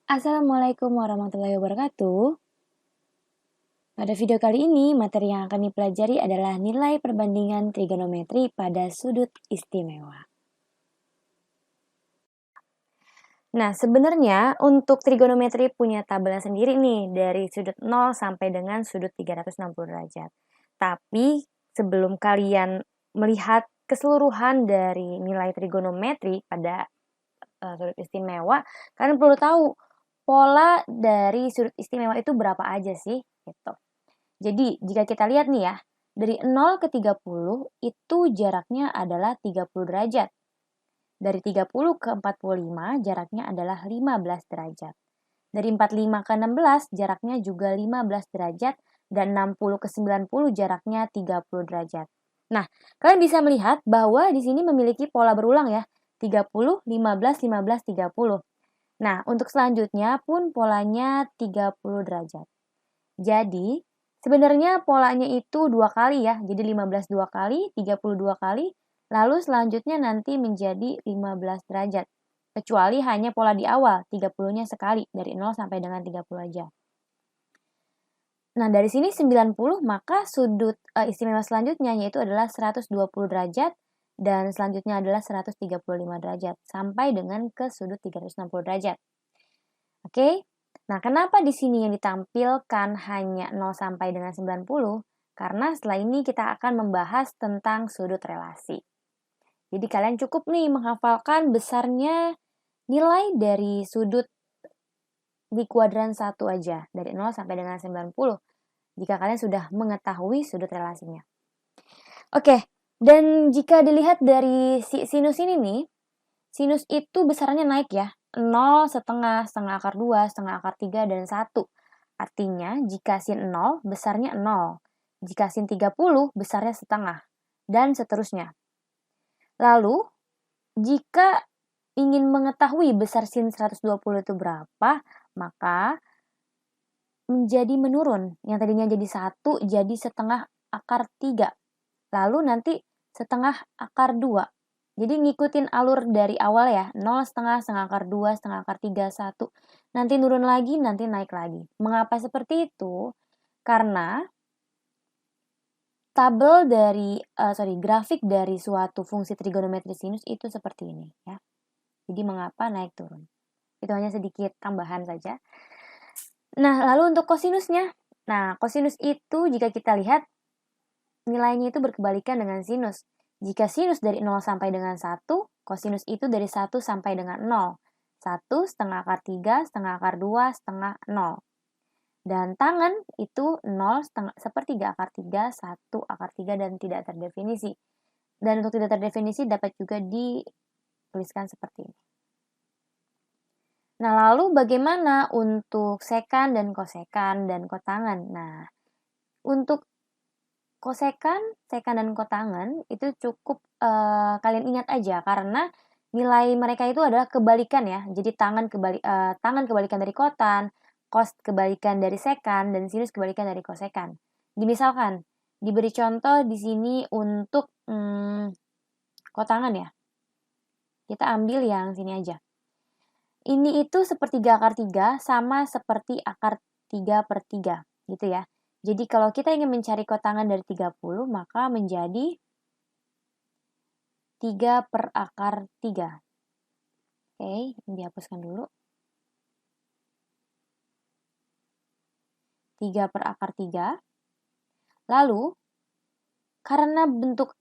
Assalamualaikum warahmatullahi wabarakatuh. Pada video kali ini, materi yang akan dipelajari adalah nilai perbandingan trigonometri pada sudut istimewa. Nah, sebenarnya untuk trigonometri punya tabelnya sendiri nih, dari sudut 0 sampai dengan sudut 360 derajat. Tapi sebelum kalian melihat keseluruhan dari nilai trigonometri pada sudut istimewa, kalian perlu tahu pola dari sudut istimewa itu berapa aja sih, gitu. Jadi, jika kita lihat nih ya, dari 0 ke 30 itu jaraknya adalah 30 derajat. Dari 30 ke 45 jaraknya adalah 15 derajat. Dari 45 ke 16 jaraknya juga 15 derajat dan 60 ke 90 jaraknya 30 derajat. Nah, kalian bisa melihat bahwa di sini memiliki pola berulang ya, 30, 15, 15, 30. Nah, untuk selanjutnya pun polanya 30 derajat. Jadi, sebenarnya polanya itu 2 kali ya, jadi 15 2 kali, 30 2 kali, lalu selanjutnya nanti menjadi 15 derajat. Kecuali hanya pola di awal, 30-nya sekali, dari 0 sampai dengan 30 aja. Nah, dari sini 90, maka sudut istimewa selanjutnya yaitu adalah 120 derajat, dan selanjutnya adalah 135 derajat, sampai dengan ke sudut 360 derajat. Oke? Nah, kenapa di sini yang ditampilkan hanya 0 sampai dengan 90? Karena setelah ini kita akan membahas tentang sudut relasi. Jadi kalian cukup nih menghafalkan besarnya nilai dari sudut di kuadran 1 aja, dari 0 sampai dengan 90, jika kalian sudah mengetahui sudut relasinya. Oke, dan jika dilihat dari sinus ini nih, sinus itu besarnya naik ya, 0, setengah, setengah akar 2, setengah akar 3, dan 1. Artinya, jika sin 0, besarnya 0. Jika sin 30, besarnya setengah. Dan seterusnya. Lalu, jika ingin mengetahui besar sin 120 itu berapa, maka menjadi menurun. Yang tadinya jadi 1, jadi setengah akar 3. Lalu nanti setengah akar 2. Jadi ngikutin alur dari awal ya, 0, setengah, setengah akar 2, setengah akar 3, 1. Nanti turun lagi, nanti naik lagi. Mengapa seperti itu? Karena tabel dari, grafik dari suatu fungsi trigonometri sinus itu seperti ini ya. Jadi mengapa naik turun? Itu hanya sedikit tambahan saja. Nah, lalu untuk kosinusnya. Nah, kosinus itu jika kita lihat nilainya itu berkebalikan dengan sinus. Jika sinus dari 0 sampai dengan 1, kosinus itu dari 1 sampai dengan 0. 1, setengah akar 3, setengah akar 2, setengah 0. Dan tangan itu 0, sepertiga akar 3, 1 akar 3, dan tidak terdefinisi. Dan untuk tidak terdefinisi dapat juga dituliskan seperti ini. Nah, lalu bagaimana untuk sekan dan kosekan dan kotangan? Nah, untuk kosekan, sekan, dan kotangan itu cukup kalian ingat aja karena nilai mereka itu adalah kebalikan ya. Jadi tangan kebalikan dari kotan, kos kebalikan dari sekan, dan sinus kebalikan dari kosekan. Misalkan diberi contoh di sini untuk kotangan ya. Kita ambil yang sini aja. Ini itu sepertiga akar 3 sama seperti akar 3 per 3 gitu ya. Jadi kalau kita ingin mencari kotangan dari 30, maka menjadi 3 per akar 3. Oke, ini dihapuskan dulu. 3 per akar 3. Lalu, karena bentuk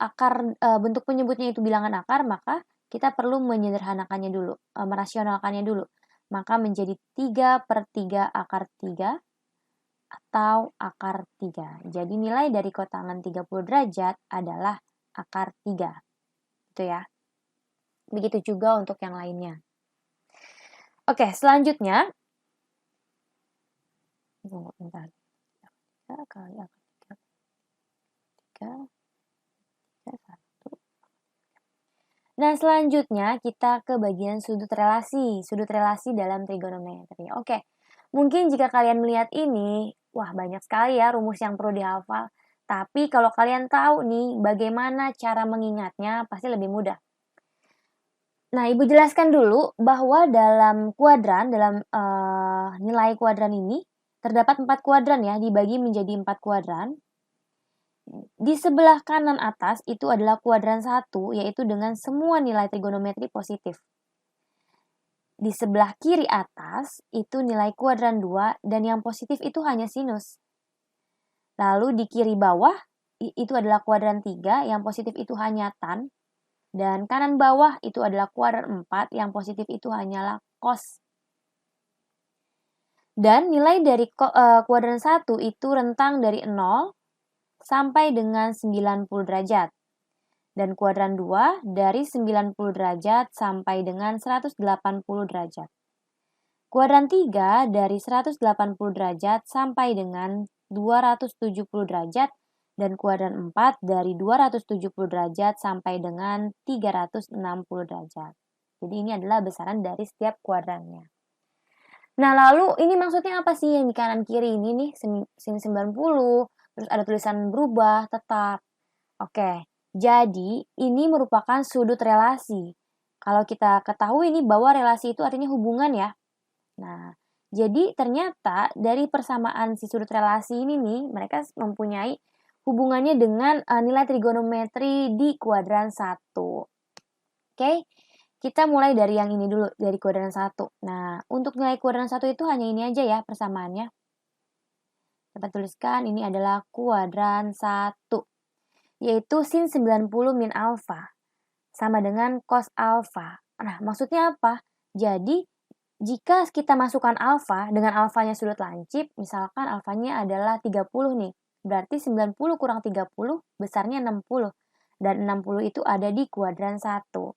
penyebutnya itu bilangan akar, maka kita perlu menyederhanakannya dulu, merasionalkannya dulu. Maka menjadi 3 per 3 akar 3 atau akar 3. Jadi nilai dari kotangan 30 derajat adalah akar 3. Itu ya. Begitu juga untuk yang lainnya. Oke, selanjutnya. Tunggu bentar. 3 kali akar 3. 3, 1. Nah, selanjutnya kita ke bagian sudut relasi. Sudut relasi dalam trigonometri. Oke, mungkin jika kalian melihat ini, wah banyak sekali ya rumus yang perlu dihafal. Tapi kalau kalian tahu nih bagaimana cara mengingatnya, pasti lebih mudah. Nah, Ibu jelaskan dulu bahwa dalam kuadran, dalam nilai kuadran ini terdapat 4 kuadran ya, dibagi menjadi 4 kuadran. Di sebelah kanan atas itu adalah kuadran 1, yaitu dengan semua nilai trigonometri positif. Di sebelah kiri atas itu nilai kuadran 2 dan yang positif itu hanya sinus. Lalu di kiri bawah itu adalah kuadran 3, yang positif itu hanya tan. Dan kanan bawah itu adalah kuadran 4, yang positif itu hanyalah cos. Dan nilai dari kuadran 1 itu rentang dari 0 sampai dengan 90 derajat. Dan kuadran 2 dari 90 derajat sampai dengan 180 derajat. Kuadran 3 dari 180 derajat sampai dengan 270 derajat. Dan kuadran 4 dari 270 derajat sampai dengan 360 derajat. Jadi ini adalah besaran dari setiap kuadrannya. Nah, lalu ini maksudnya apa sih yang di kanan kiri ini nih, sin 90, terus ada tulisan berubah, tetap. Oke, jadi ini merupakan sudut relasi. Kalau kita ketahui ini bahwa relasi itu artinya hubungan ya. Nah, jadi ternyata dari persamaan si sudut relasi ini nih, mereka mempunyai hubungannya dengan nilai trigonometri di kuadran 1. Oke, kita mulai dari yang ini dulu, dari kuadran 1. Nah, untuk nilai kuadran 1 itu hanya ini aja ya persamaannya. Kita tuliskan ini adalah kuadran 1, yaitu sin 90 min alfa sama dengan cos alfa. Nah, maksudnya apa? Jadi, jika kita masukkan alfa dengan alfanya sudut lancip, misalkan alfanya adalah 30 nih. Berarti 90 kurang 30 besarnya 60. Dan 60 itu ada di kuadran 1.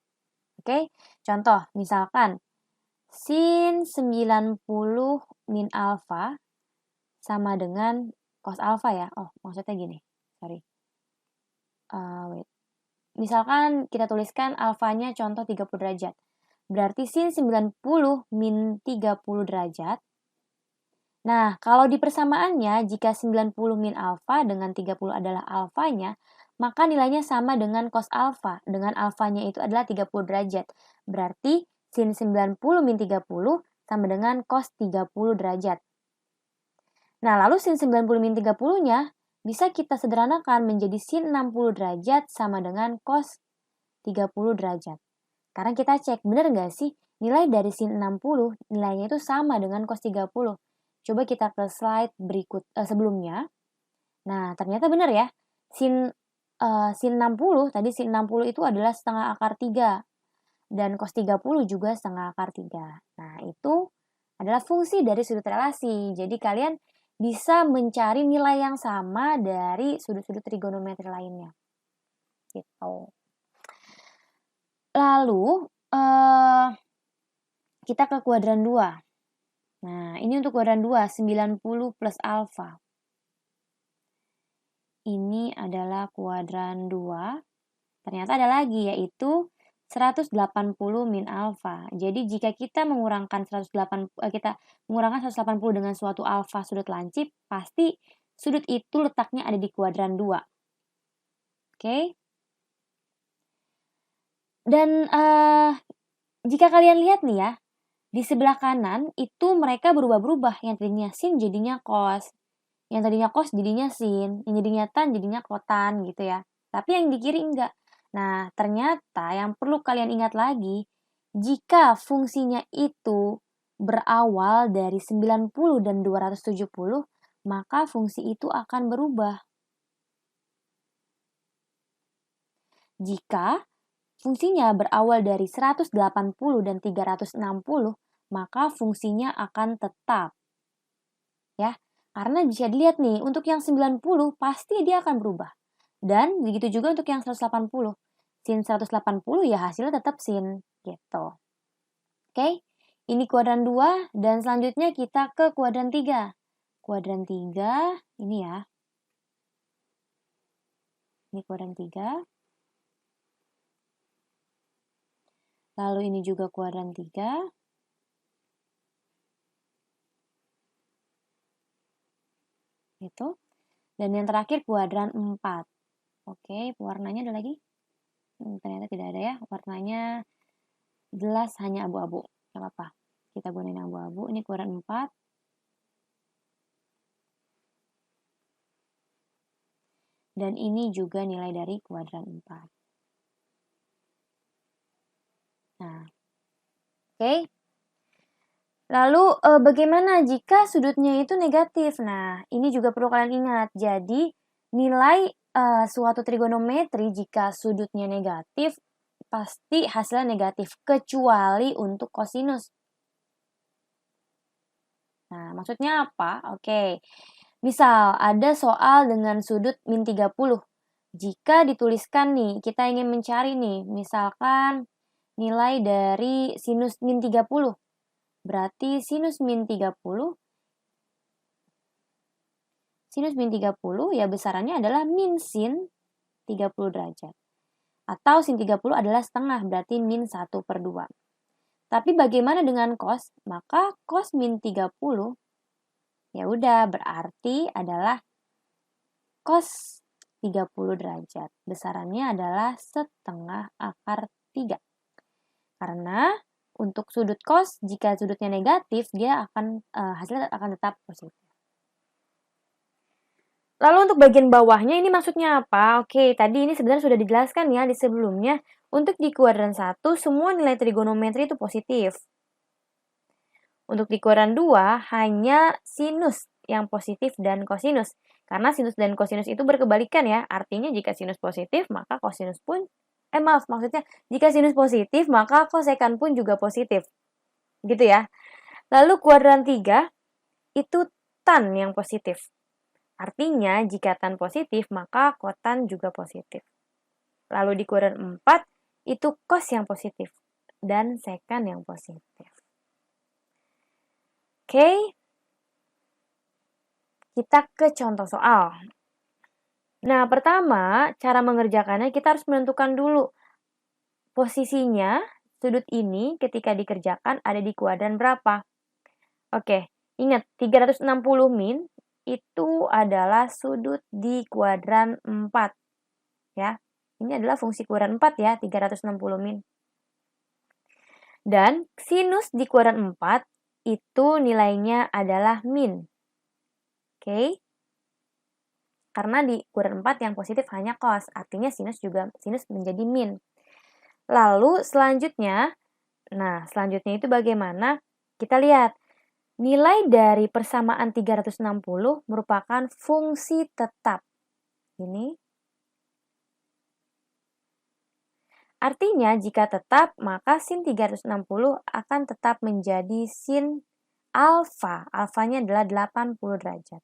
Oke, contoh misalkan sin 90 min alfa sama dengan cos alfa ya. Oh, maksudnya gini. Sorry. Wait. Misalkan kita tuliskan alfanya contoh 30 derajat. Berarti sin 90 min 30 derajat. Nah, kalau di persamaannya, jika 90 min alfa dengan 30 adalah alfanya, maka nilainya sama dengan cos alfa. Dengan alfanya itu adalah 30 derajat. Berarti sin 90 min 30 sama dengan cos 30 derajat. Nah, lalu sin 90 min 30-nya bisa kita sederhanakan menjadi sin 60 derajat sama dengan cos 30 derajat. Karena kita cek, benar nggak sih nilai dari sin 60 nilainya itu sama dengan cos 30. Coba kita ke slide berikut sebelumnya. Nah, ternyata benar ya. Sin 60, tadi sin 60 itu adalah setengah akar 3. Dan cos 30 juga setengah akar 3. Nah, itu adalah fungsi dari sudut relasi. Jadi kalian bisa mencari nilai yang sama dari sudut-sudut trigonometri lainnya. Gitu. Lalu, kita ke kuadran 2. Nah, ini untuk kuadran 2, 90 plus alfa. Ini adalah kuadran 2. Ternyata ada lagi, yaitu 180 min alfa. Jadi jika kita mengurangkan 180 dengan suatu alfa sudut lancip, pasti sudut itu letaknya ada di kuadran 2. Oke? Dan jika kalian lihat nih ya, di sebelah kanan itu mereka berubah-berubah. Yang tadinya sin jadinya cos. Yang tadinya cos jadinya sin. Yang jadinya tan jadinya kotan gitu ya. Tapi yang di kiri enggak. Nah, ternyata yang perlu kalian ingat lagi, jika fungsinya itu berawal dari 90 dan 270, maka fungsi itu akan berubah. Jika fungsinya berawal dari 180 dan 360, maka fungsinya akan tetap. Ya, karena bisa dilihat nih, untuk yang 90 pasti dia akan berubah. Dan begitu juga untuk yang 180. Sin 180 ya hasilnya tetap sin gitu. Oke, ini kuadran 2 dan selanjutnya kita ke kuadran 3. Kuadran 3 ini ya. Ini kuadran 3. Lalu ini juga kuadran 3. Gitu. Dan yang terakhir kuadran 4. Oke, warnanya ada lagi? Ternyata tidak ada ya. Warnanya jelas hanya abu-abu. Gak apa-apa. Kita gunain abu-abu. Ini kuadran 4. Dan ini juga nilai dari kuadran 4. Nah, oke. Lalu bagaimana jika sudutnya itu negatif? Nah, ini juga perlu kalian ingat. Jadi, nilai suatu trigonometri jika sudutnya negatif, pasti hasilnya negatif, kecuali untuk kosinus. Nah, maksudnya apa? Oke. Misal, ada soal dengan sudut min 30. Jika dituliskan nih, kita ingin mencari nih, misalkan nilai dari sinus min 30. Berarti sinus min 30 ya besarannya adalah min sin 30 derajat. Atau sin 30 adalah setengah, berarti min 1/2. Tapi bagaimana dengan cos? Maka cos min 30 ya udah berarti adalah cos 30 derajat. Besarannya adalah setengah akar 3. Karena untuk sudut cos, jika sudutnya negatif, dia akan hasilnya akan tetap positif. Lalu untuk bagian bawahnya ini maksudnya apa? Oke, tadi ini sebenarnya sudah dijelaskan ya di sebelumnya. Untuk di kuadran 1, semua nilai trigonometri itu positif. Untuk di kuadran 2, hanya sinus yang positif dan kosinus. Karena sinus dan kosinus itu berkebalikan ya. Artinya jika sinus positif, maka kosinus pun maksudnya jika sinus positif, maka kosekan pun juga positif. Gitu ya. Lalu kuadran 3 itu tan yang positif. Artinya jika tan positif, maka kotan juga positif. Lalu di kuadran 4 itu cos yang positif dan sekan yang positif. Oke. Kita ke contoh soal. Nah, pertama, cara mengerjakannya kita harus menentukan dulu posisinya sudut ini ketika dikerjakan ada di kuadran berapa. Oke, ingat 360 min itu adalah sudut di kuadran 4. Ya, ini adalah fungsi kuadran 4 ya, 360 min. Dan sinus di kuadran 4 itu nilainya adalah min. Oke. Karena di kuadran 4 yang positif hanya cos, artinya sinus menjadi min. Lalu selanjutnya itu bagaimana? Kita lihat, nilai dari persamaan 360 merupakan fungsi tetap. Ini. Artinya jika tetap, maka sin 360 akan tetap menjadi sin alfa. Alfanya adalah 80 derajat.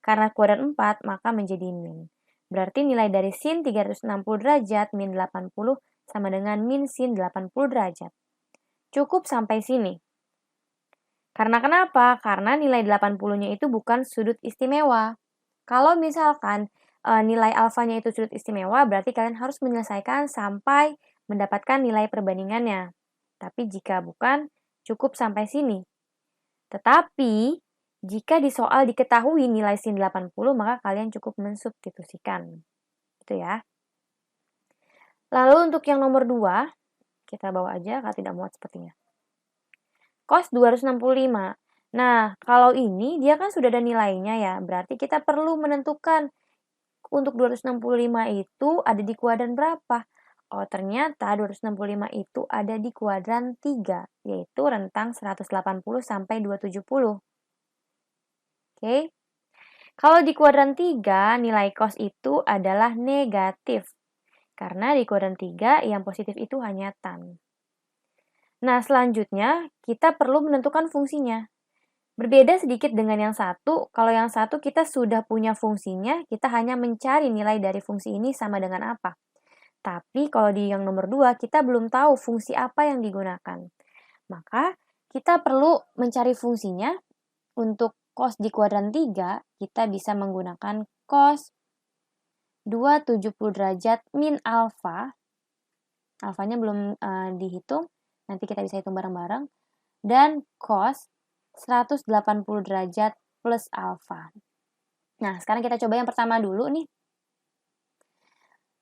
Karena kuadran 4, maka menjadi min. Berarti nilai dari sin 360 derajat min 80 sama dengan min sin 80 derajat. Cukup sampai sini. Karena kenapa? Karena nilai 80-nya itu bukan sudut istimewa. Kalau misalkan nilai alfanya itu sudut istimewa, berarti kalian harus menyelesaikan sampai mendapatkan nilai perbandingannya. Tapi jika bukan, cukup sampai sini. Tetapi, jika di soal diketahui nilai sin 80, maka kalian cukup mensubstitusikan. Gitu ya. Lalu untuk yang nomor 2, kita bawa aja kalau tidak muat sepertinya. Cos 265. Nah, kalau ini dia kan sudah ada nilainya ya, berarti kita perlu menentukan untuk 265 itu ada di kuadran berapa. Oh, ternyata 265 itu ada di kuadran 3, yaitu rentang 180 sampai 270. Oke. Kalau di kuadran 3, nilai cos itu adalah negatif. Karena di kuadran 3, yang positif itu hanya tan. Nah, selanjutnya kita perlu menentukan fungsinya. Berbeda sedikit dengan yang satu, kalau yang satu kita sudah punya fungsinya, kita hanya mencari nilai dari fungsi ini sama dengan apa. Tapi kalau di yang nomor 2, kita belum tahu fungsi apa yang digunakan. Maka kita perlu mencari fungsinya. Untuk cos di kuadran 3, kita bisa menggunakan cos 270 derajat min alfa. Alfanya belum dihitung, nanti kita bisa hitung bareng-bareng. Dan cos 180 derajat plus alfa. Nah, sekarang kita coba yang pertama dulu nih.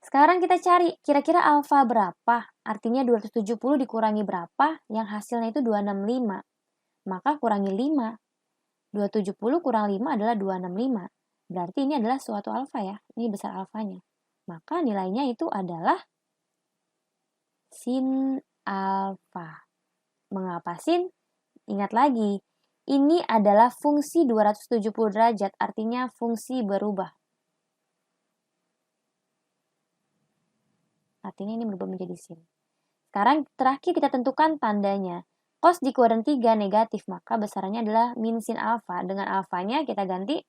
Sekarang kita cari kira-kira alfa berapa, artinya 270 dikurangi berapa, yang hasilnya itu 265. Maka kurangi 5. 270 kurang 5 adalah 265. Berarti ini adalah suatu alfa ya, ini besar alfanya. Maka nilainya itu adalah sin alfa. Mengapa sin? Ingat lagi, ini adalah fungsi 270 derajat, artinya fungsi berubah. Artinya ini berubah menjadi sin. Sekarang terakhir kita tentukan tandanya. Cos di kuadran 3 negatif, maka besarannya adalah min sin alfa. Dengan alfanya kita ganti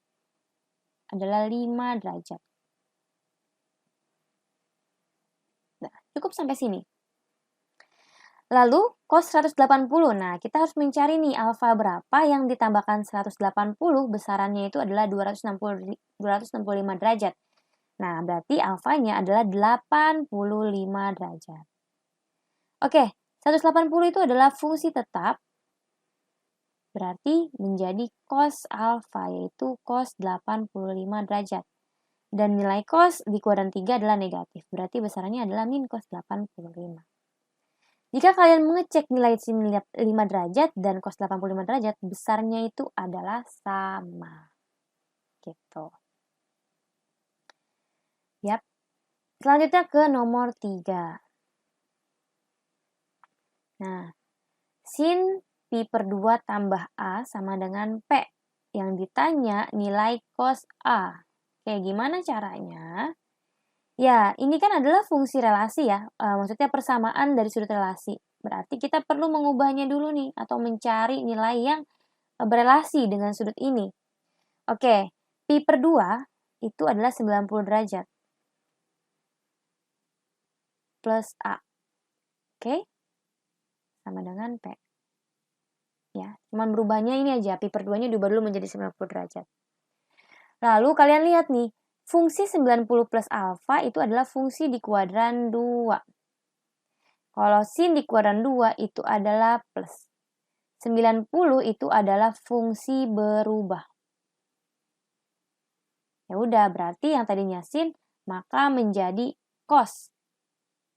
adalah 5 derajat. Nah, cukup sampai sini. Lalu cos 180. Nah, kita harus mencari nih alfa berapa yang ditambahkan 180 besarannya itu adalah 265 derajat. Nah, berarti alfanya adalah 85 derajat. Oke, 180 itu adalah fungsi tetap, berarti menjadi cos alfa, yaitu cos 85 derajat. Dan nilai cos di kuadran 3 adalah negatif, berarti besarannya adalah min cos 85. Jika kalian mengecek nilai sin 5 derajat dan cos 85 derajat, besarnya itu adalah sama. Gitu. Yap. Selanjutnya ke nomor 3. Nah, sin pi per 2 tambah A sama dengan P. Yang ditanya nilai cos A. Oke, gimana caranya? Ya, ini kan adalah fungsi relasi ya. Maksudnya persamaan dari sudut relasi. Berarti kita perlu mengubahnya dulu nih. Atau mencari nilai yang berelasi dengan sudut ini. Oke, pi per 2 itu adalah 90 derajat. Plus A. Oke? Sama dengan P. Ya, cuman berubahnya ini aja, pi per 2-nya diubah dulu menjadi 90 derajat. Lalu kalian lihat nih, fungsi 90 plus alfa itu adalah fungsi di kuadran 2. Kalau sin di kuadran 2 itu adalah plus. 90 itu adalah fungsi berubah. Ya udah, berarti yang tadinya sin maka menjadi cos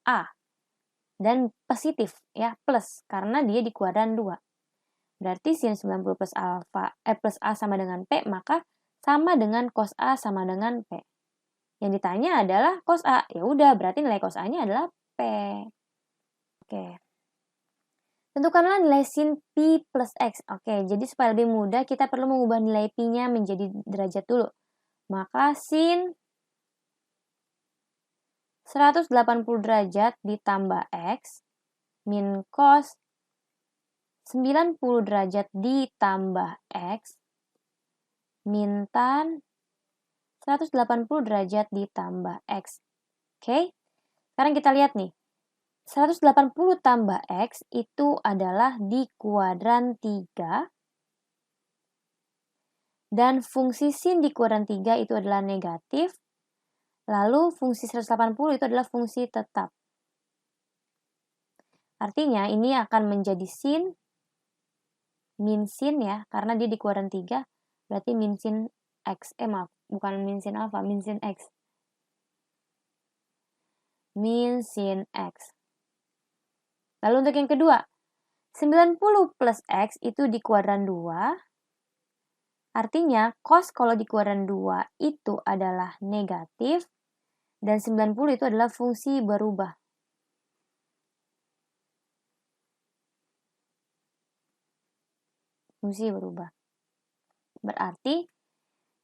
A. Dan positif ya, plus karena dia di kuadran 2. Berarti sin 90 plus alfa plus A sama dengan P, maka sama dengan cos A sama dengan P. Yang ditanya adalah cos A. Ya udah, berarti nilai cos A-nya adalah P. Oke. Tentukanlah nilai sin pi plus X. Oke, jadi supaya lebih mudah kita perlu mengubah nilai pi-nya menjadi derajat dulu. Maka sin 180 derajat ditambah X min cos 90 derajat ditambah X min tan 180 derajat ditambah X. Oke, sekarang kita lihat nih. 180 tambah X itu adalah di kuadran 3. Dan fungsi sin di kuadran 3 itu adalah negatif. Lalu fungsi 180 itu adalah fungsi tetap. Artinya ini akan menjadi sin min sin ya, karena dia di kuadran 3, berarti min sin X. Maaf, bukan min sin alfa, min sin X. Min sin X. Lalu untuk yang kedua, 90 plus X itu di kuadran 2. Artinya, cos kalau di kuadran 2 itu adalah negatif, dan 90 itu adalah fungsi berubah. Fungsi berubah. Berarti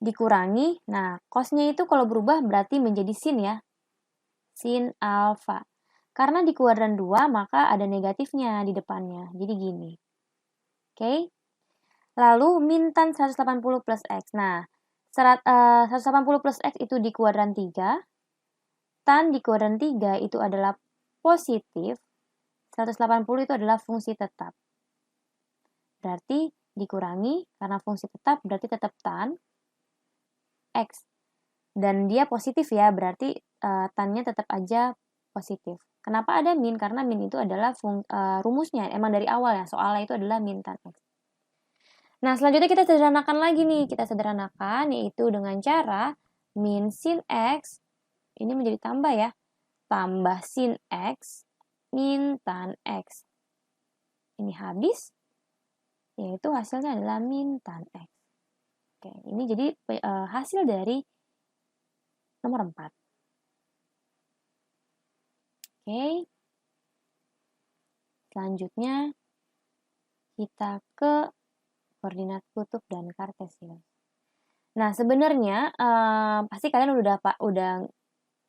dikurangi, nah cosnya itu kalau berubah berarti menjadi sin ya. Sin alfa. Karena di kuadran 2 maka ada negatifnya di depannya. Jadi gini. Oke. Lalu min tan 180 plus X. Nah, 180 plus X itu di kuadran 3. Tan di kuadran 3 itu adalah positif. 180 itu adalah fungsi tetap. Berarti dikurangi, karena fungsi tetap berarti tetap tan X. Dan dia positif ya, berarti tannya tetap aja positif. Kenapa ada min? Karena min itu adalah rumusnya, emang dari awal ya, soalnya itu adalah min tan X. Nah, selanjutnya kita sederhanakan lagi nih. Kita sederhanakan yaitu dengan cara min sin X, ini menjadi tambah ya. tambah sin X min tan X. Ini habis, yaitu hasilnya adalah min tan X. Oke, ini jadi hasil dari nomor 4. Oke. Selanjutnya kita ke koordinat kutub dan kartesius. Nah, sebenarnya pasti kalian udah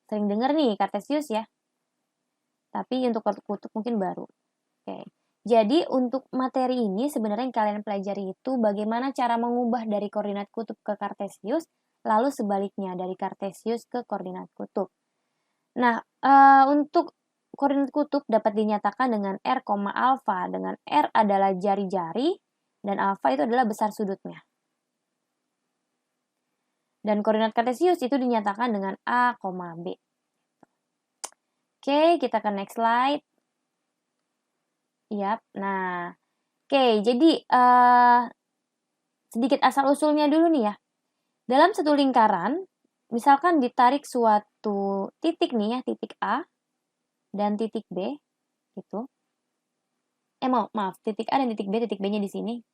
sering dengar nih kartesius ya. Tapi untuk kutub mungkin baru. Oke. Jadi untuk materi ini sebenarnya yang kalian pelajari itu bagaimana cara mengubah dari koordinat kutub ke kartesius, lalu sebaliknya dari kartesius ke koordinat kutub. Nah, untuk koordinat kutub dapat dinyatakan dengan R, alfa, dengan R adalah jari-jari, dan alfa itu adalah besar sudutnya. Dan koordinat kartesius itu dinyatakan dengan A, B. Oke, kita ke next slide. Yap, nah. Oke, jadi sedikit asal-usulnya dulu nih ya. Dalam satu lingkaran, misalkan ditarik suatu titik nih ya, titik A dan titik B, gitu. Maaf, titik A dan titik B-nya di sini.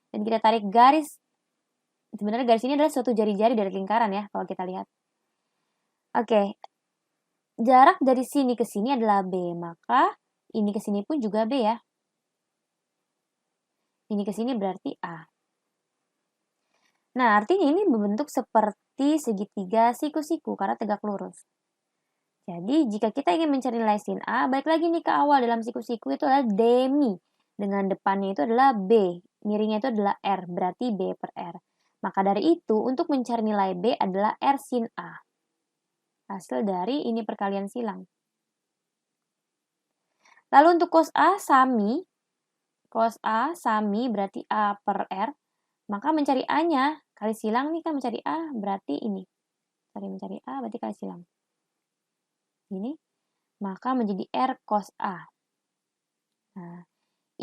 Dan kita tarik garis. Sebenarnya garis ini adalah suatu jari-jari dari lingkaran ya, kalau kita lihat. Oke. Jarak dari sini ke sini adalah B, maka ini ke sini pun juga B ya. Ini ke sini berarti A. Nah, artinya ini berbentuk seperti segitiga siku-siku karena tegak lurus. Jadi, jika kita ingin mencari nilai sin A, balik lagi nih ke awal dalam siku-siku itu adalah demi. Dengan depannya itu adalah B, miringnya itu adalah R, berarti B per R. Maka dari itu, untuk mencari nilai B adalah R sin A. Hasil dari ini perkalian silang. Lalu untuk cos A sami berarti A per R. Maka mencari A-nya, kali silang nih kan mencari A berarti ini. Mencari A berarti kali silang. Ini, maka menjadi R cos A. Nah,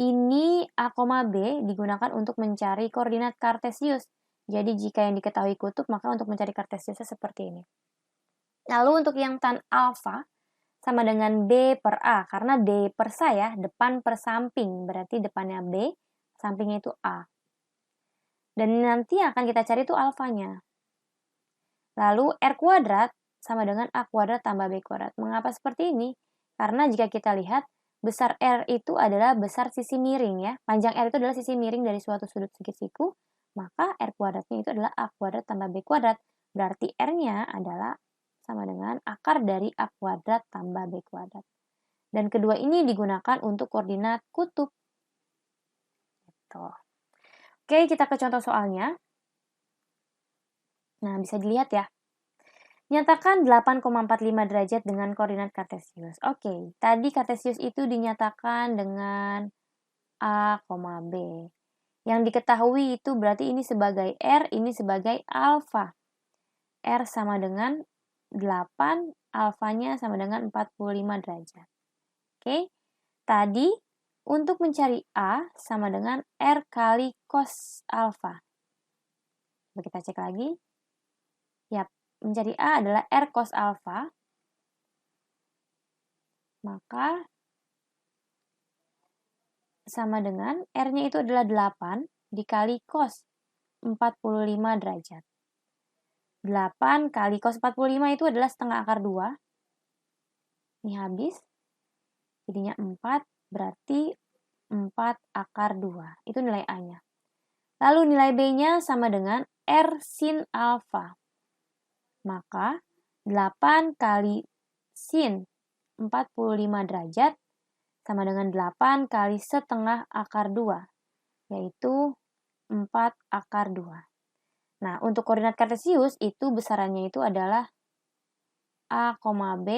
ini A, B digunakan untuk mencari koordinat kartesius. Jadi jika yang diketahui kutub, maka untuk mencari kartesiusnya seperti ini. Lalu untuk yang tan alfa, sama dengan B per A, karena D per sa ya, depan per samping, berarti depannya B, sampingnya itu A. Dan nanti akan kita cari itu alfanya. Lalu R kuadrat sama dengan A kuadrat tambah B kuadrat. Mengapa seperti ini? Karena jika kita lihat, besar R itu adalah besar sisi miring ya. Panjang R itu adalah sisi miring dari suatu sudut segitiga, maka R kuadratnya itu adalah A kuadrat tambah B kuadrat. Berarti R-nya adalah sama dengan akar dari A kuadrat tambah B kuadrat. Dan kedua ini digunakan untuk koordinat kutub. Gitu. Oke, kita ke contoh soalnya. Nah, bisa dilihat ya. Nyatakan 8,45 derajat dengan koordinat kartesius. Oke, tadi kartesius itu dinyatakan dengan A, B. Yang diketahui itu berarti ini sebagai R, ini sebagai alfa. R sama dengan 8, alfanya sama dengan 45 derajat. Oke, tadi untuk mencari A sama dengan R kali cos alfa. Coba kita cek lagi. Yap, mencari A adalah R cos alfa. Maka sama dengan R-nya itu adalah 8 dikali cos 45 derajat. 8 kali cos 45 itu adalah setengah akar 2. Ini habis. Jadinya 4, berarti 4 akar 2. Itu nilai A-nya. Lalu nilai B-nya sama dengan R sin alfa. Maka 8 kali sin 45 derajat sama dengan 8 kali setengah akar 2, yaitu 4 akar 2. Nah, untuk koordinat kartesius itu besarannya itu adalah A, B,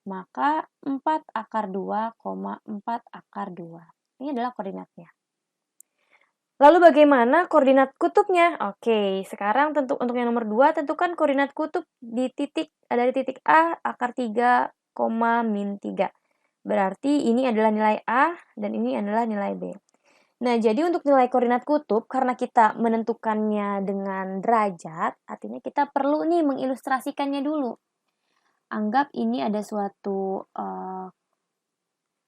maka 4 akar 2, 4 akar 2. Ini adalah koordinatnya. Lalu bagaimana koordinat kutubnya? Oke, sekarang untuk yang nomor 2, tentukan koordinat kutub dari titik A, akar 3, min 3. Berarti ini adalah nilai A dan ini adalah nilai B. Nah, jadi untuk nilai koordinat kutub, karena kita menentukannya dengan derajat, artinya kita perlu nih mengilustrasikannya dulu. anggap ini ada suatu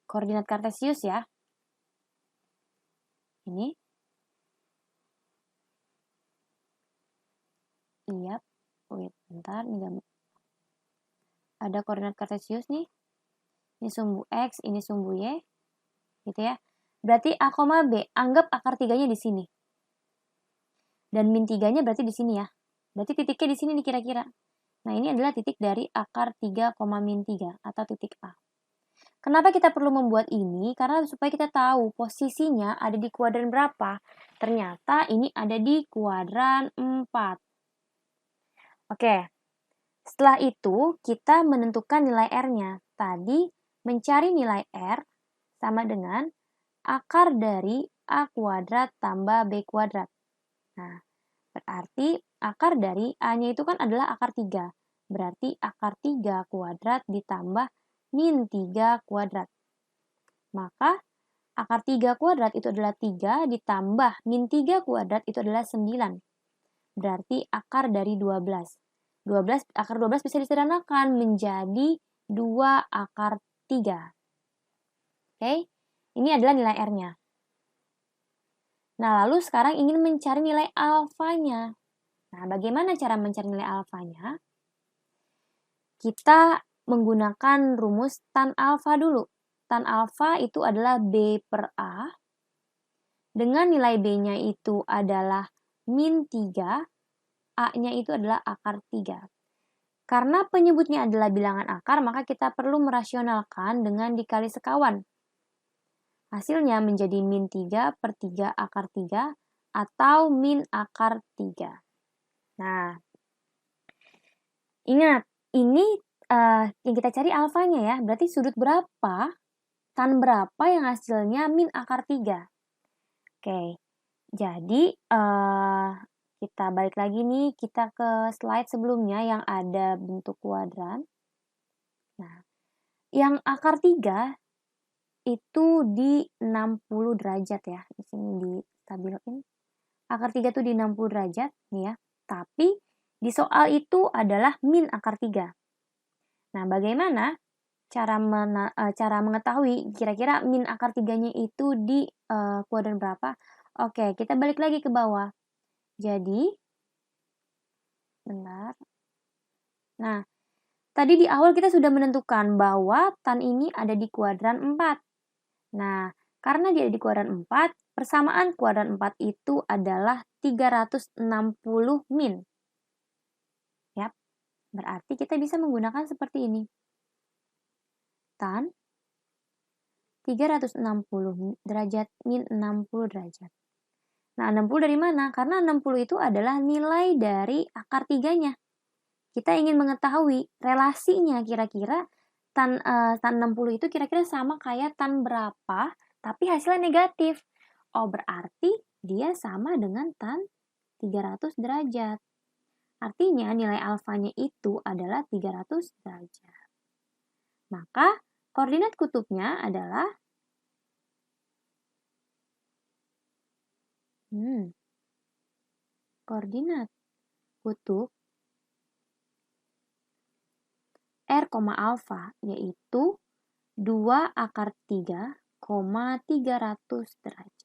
koordinat kartesius ya. Ini. Iya. Wait, bentar. Ini ada koordinat kartesius nih. Ini sumbu X, ini sumbu Y. Gitu ya. Berarti A, B. Anggap akar 3-nya di sini. Dan min 3-nya berarti di sini ya. Berarti titiknya di sini nih kira-kira. Nah, ini adalah titik dari akar 3, min 3 atau titik A. Kenapa kita perlu membuat ini? Karena supaya kita tahu posisinya ada di kuadran berapa. Ternyata ini ada di kuadran 4. Oke, setelah itu kita menentukan nilai R-nya. Tadi mencari nilai R sama dengan akar dari A kuadrat tambah B kuadrat. Nah, berarti akar dari A-nya itu kan adalah akar 3. Berarti akar 3 kuadrat ditambah min 3 kuadrat. Maka akar 3 kuadrat itu adalah 3 ditambah min 3 kuadrat itu adalah 9. Berarti akar dari 12. Akar 12 bisa disederhanakan menjadi 2 akar 3. Oke, ini adalah nilai R-nya. Nah, lalu sekarang ingin mencari nilai alfanya. Nah, bagaimana cara mencari nilai alfanya? Kita menggunakan rumus tan alfa dulu. Tan alfa itu adalah B per A. Dengan nilai B-nya itu adalah min 3, A-nya itu adalah akar 3. Karena penyebutnya adalah bilangan akar, maka kita perlu merasionalkan dengan dikali sekawan. Hasilnya menjadi min 3 per 3 akar 3 atau min akar 3. Nah, ingat, ini yang kita cari alfanya ya. Berarti sudut berapa, tan berapa yang hasilnya min akar 3. Oke, jadi kita balik lagi nih, kita ke slide sebelumnya yang ada bentuk kuadran. Nah, yang akar 3 itu di 60 derajat ya. Di sini ditampilkan. Akar 3 itu di 60 derajat nih ya. Tapi di soal itu adalah min akar 3. Nah, bagaimana cara mengetahui kira-kira min akar 3-nya itu di kuadran berapa? Oke, kita balik lagi ke bawah. Jadi, benar. Nah, tadi di awal kita sudah menentukan bahwa tan ini ada di kuadran 4. Nah, karena dia ada di kuadran 4, persamaan kuadran 4 itu adalah 360 min. Yap, berarti kita bisa menggunakan seperti ini. Tan 360 derajat min 60 derajat. Nah, 60 dari mana? Karena 60 itu adalah nilai dari akar 3-nya. Kita ingin mengetahui relasinya kira-kira tan 60 itu kira-kira sama kayak tan berapa, tapi hasilnya negatif. Oh, berarti dia sama dengan tan 300 derajat. Artinya nilai alfanya itu adalah 300 derajat. Maka koordinat kutubnya adalah koordinat kutub R, alfa yaitu 2 akar 3, 300 derajat.